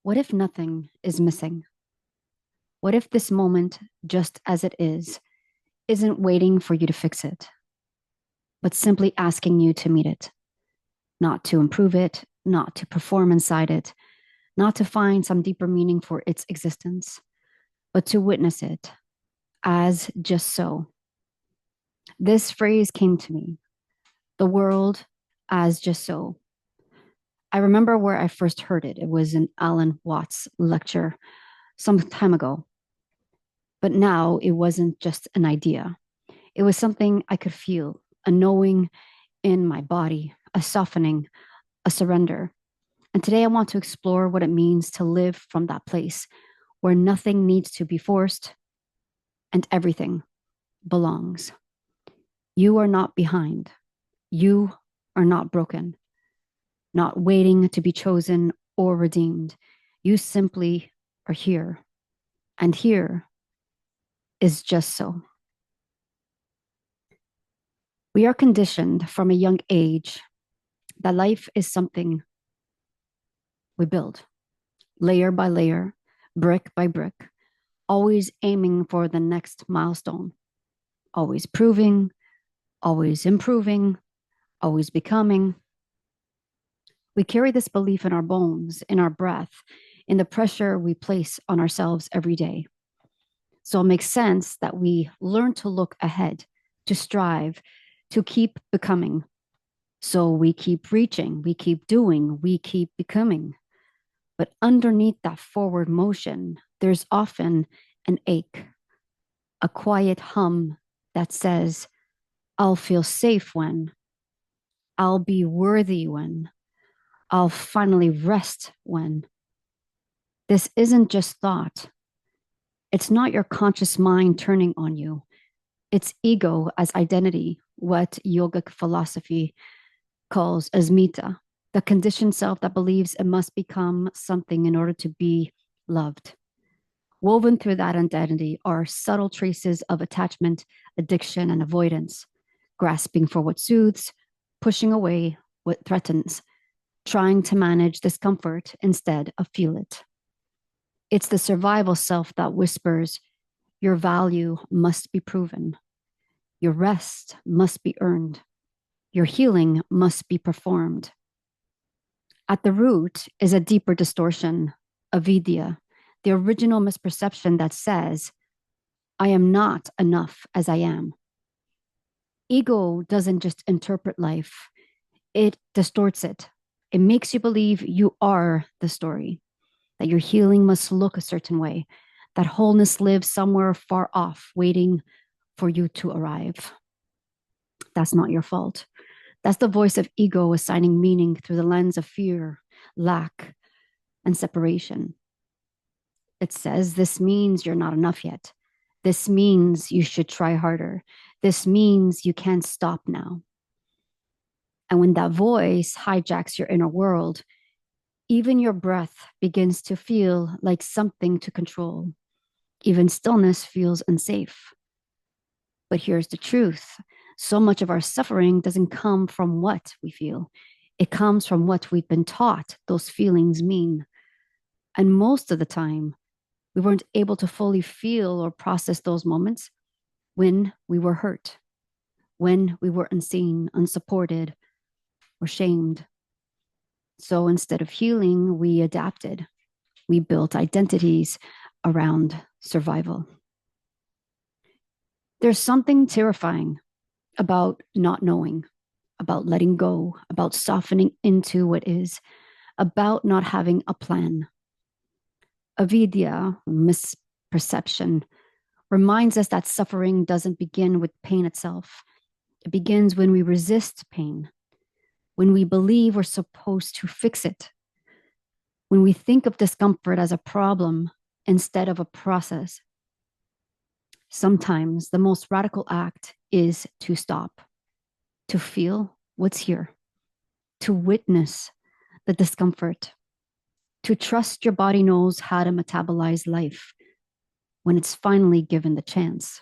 What if nothing is missing? What if this moment, just as it is, isn't waiting for you to fix it, but simply asking you to meet it, not to improve it, not to perform inside it, not to find some deeper meaning for its existence, but to witness it as just so? This phrase came to me, the world as just so. I remember where I first heard it. It was in Alan Watts' lecture some time ago. But now it wasn't just an idea. It was something I could feel, a knowing in my body, a softening, a surrender. And today I want to explore what it means to live from that place where nothing needs to be forced and everything belongs. You are not behind. You are not broken, not waiting to be chosen or redeemed. You simply are here. And here is just so. We are conditioned from a young age that life is something we build layer by layer, brick by brick, always aiming for the next milestone, always proving, always improving, always becoming. We carry this belief in our bones, in our breath, in the pressure we place on ourselves every day. So it makes sense that we learn to look ahead, to strive, to keep becoming. So we keep reaching, we keep doing, we keep becoming. But underneath that forward motion, there's often an ache, a quiet hum that says, I'll feel safe when, I'll be worthy when, I'll finally rest when. This isn't just thought. It's not your conscious mind turning on you. It's ego as identity, what yogic philosophy calls asmita, the conditioned self that believes it must become something in order to be loved. Woven through that identity are subtle traces of attachment, addiction, and avoidance, grasping for what soothes, pushing away what threatens, trying to manage discomfort instead of feel it. It's the survival self that whispers, your value must be proven, your rest must be earned, your healing must be performed. At the root is a deeper distortion, avidya, the original misperception that says, I am not enough as I am. Ego doesn't just interpret life, it distorts it. It makes you believe you are the story, that your healing must look a certain way, that wholeness lives somewhere far off, waiting for you to arrive. That's not your fault. That's the voice of ego assigning meaning through the lens of fear, lack, and separation. It says this means you're not enough yet. This means you should try harder. This means you can't stop now. And when that voice hijacks your inner world, even your breath begins to feel like something to control. Even stillness feels unsafe. But here's the truth, so much of our suffering doesn't come from what we feel, it comes from what we've been taught those feelings mean. And most of the time, we weren't able to fully feel or process those moments when we were hurt, when we were unseen, unsupported, or shamed. So instead of healing, we adapted. We built identities around survival. There's something terrifying about not knowing, about letting go, about softening into what is, about not having a plan. Avidya, misperception, reminds us that suffering doesn't begin with pain itself. It begins when we resist pain, when we believe we're supposed to fix it, when we think of discomfort as a problem instead of a process. Sometimes the most radical act is to stop, to feel what's here, to witness the discomfort, to trust your body knows how to metabolize life when it's finally given the chance.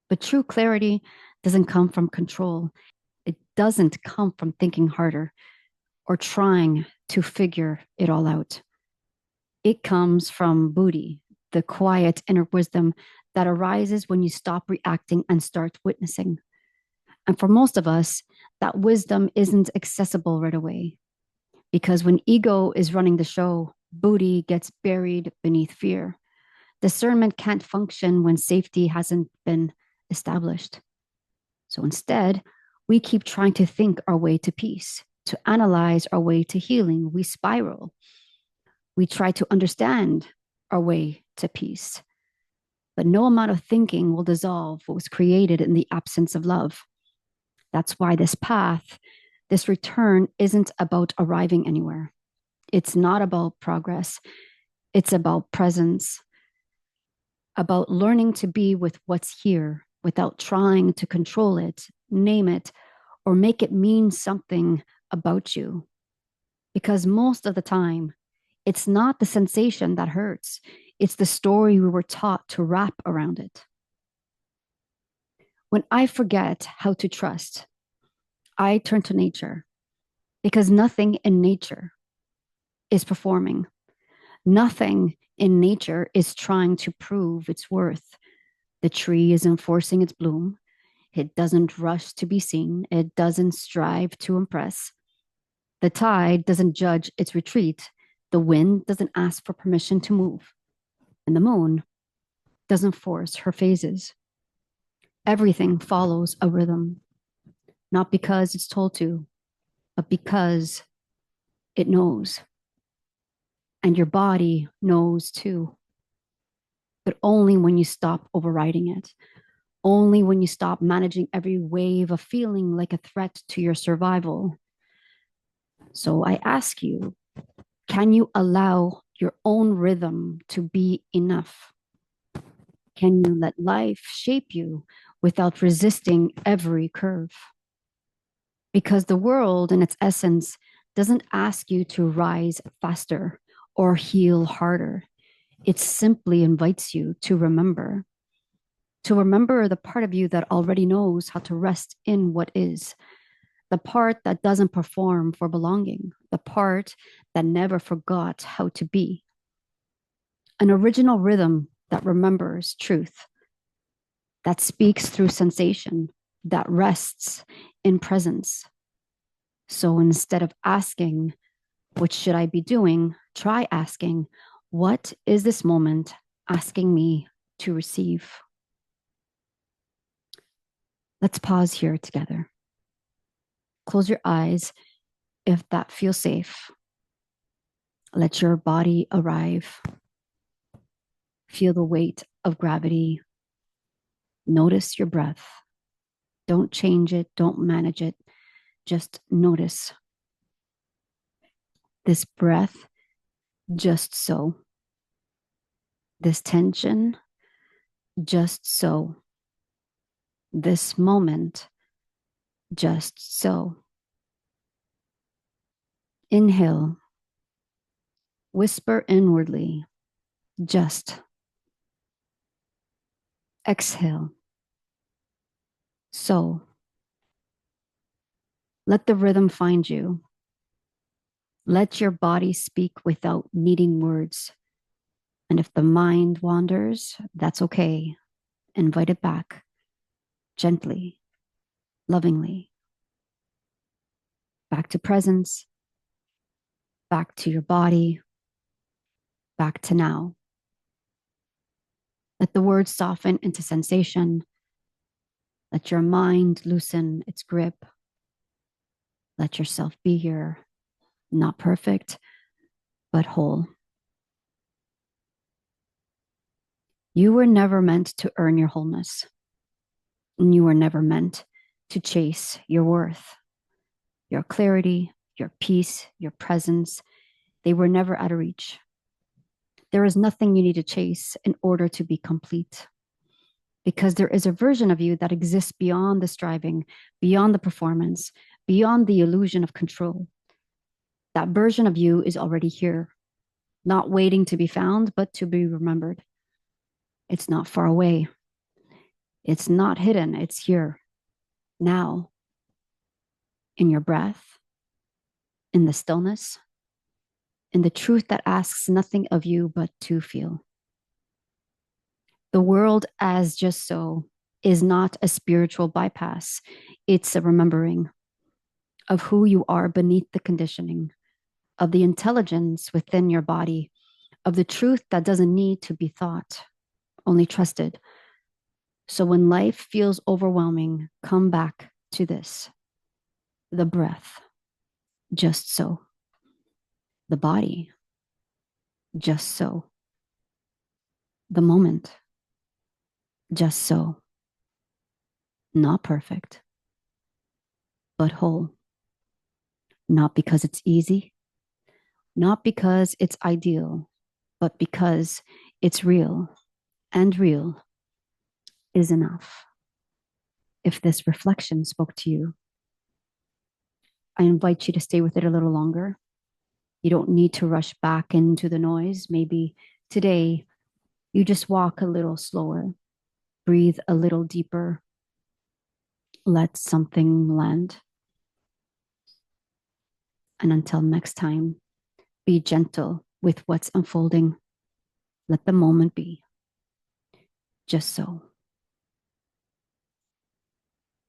But true clarity doesn't come from control. It doesn't come from thinking harder or trying to figure it all out. It comes from Buddhi, the quiet inner wisdom that arises when you stop reacting and start witnessing. And for most of us, that wisdom isn't accessible right away because when ego is running the show, Buddhi gets buried beneath fear. Discernment can't function when safety hasn't been established. So instead, we keep trying to think our way to peace, to analyze our way to healing. We spiral. We try to understand our way to peace. But no amount of thinking will dissolve what was created in the absence of love. That's why this path, this return, isn't about arriving anywhere. It's not about progress. It's about presence, about learning to be with what's here without trying to control it, name it, or make it mean something about you. Because most of the time, it's not the sensation that hurts, it's the story we were taught to wrap around it. When I forget how to trust, I turn to nature because nothing in nature is performing. Nothing in nature is trying to prove its worth. The tree isn't forcing its bloom. It doesn't rush to be seen. It doesn't strive to impress. The tide doesn't judge its retreat. The wind doesn't ask for permission to move. And the moon doesn't force her phases. Everything follows a rhythm, not because it's told to, but because it knows. And your body knows too, but only when you stop overriding it, only when you stop managing every wave of feeling like a threat to your survival. So I ask you, can you allow your own rhythm to be enough? Can you let life shape you without resisting every curve? Because the world, in its essence, doesn't ask you to rise faster or heal harder. It simply invites you to remember the part of you that already knows how to rest in what is, the part that doesn't perform for belonging, the part that never forgot how to be. An original rhythm that remembers truth, that speaks through sensation, that rests in presence. So instead of asking, what should I be doing? Try asking, what is this moment asking me to receive? Let's pause here together. Close your eyes if that feels safe. Let your body arrive. Feel the weight of gravity. Notice your breath. Don't change it, don't manage it. Just notice this breath, just so. This tension, just so. This moment, just so. Inhale. Whisper inwardly, just. Exhale. So. Let the rhythm find you. Let your body speak without needing words. And if the mind wanders, that's okay. Invite it back gently, lovingly. Back to presence, back to your body, back to now. Let the words soften into sensation. Let your mind loosen its grip. Let yourself be here, not perfect, but whole. You were never meant to earn your wholeness. And you were never meant to chase your worth, your clarity, your peace, your presence. They were never out of reach. There is nothing you need to chase in order to be complete, because there is a version of you that exists beyond the striving, beyond the performance, beyond the illusion of control. That version of you is already here, not waiting to be found, but to be remembered. It's not far away. It's not hidden. It's here, now, in your breath, in the stillness, in the truth that asks nothing of you but to feel. The world as just so is not a spiritual bypass, it's a remembering of who you are beneath the conditioning, of the intelligence within your body, of the truth that doesn't need to be thought, only trusted. So when life feels overwhelming, come back to this: the breath, just so; the body, just so; the moment, just so. Not perfect, but whole. Not because it's easy, not because it's ideal, but because it's real, and real is enough. If this reflection spoke to you, I invite you to stay with it a little longer. You don't need to rush back into the noise. Maybe today you just walk a little slower, breathe a little deeper, let something land. And until next time, be gentle with what's unfolding. Let the moment be just so.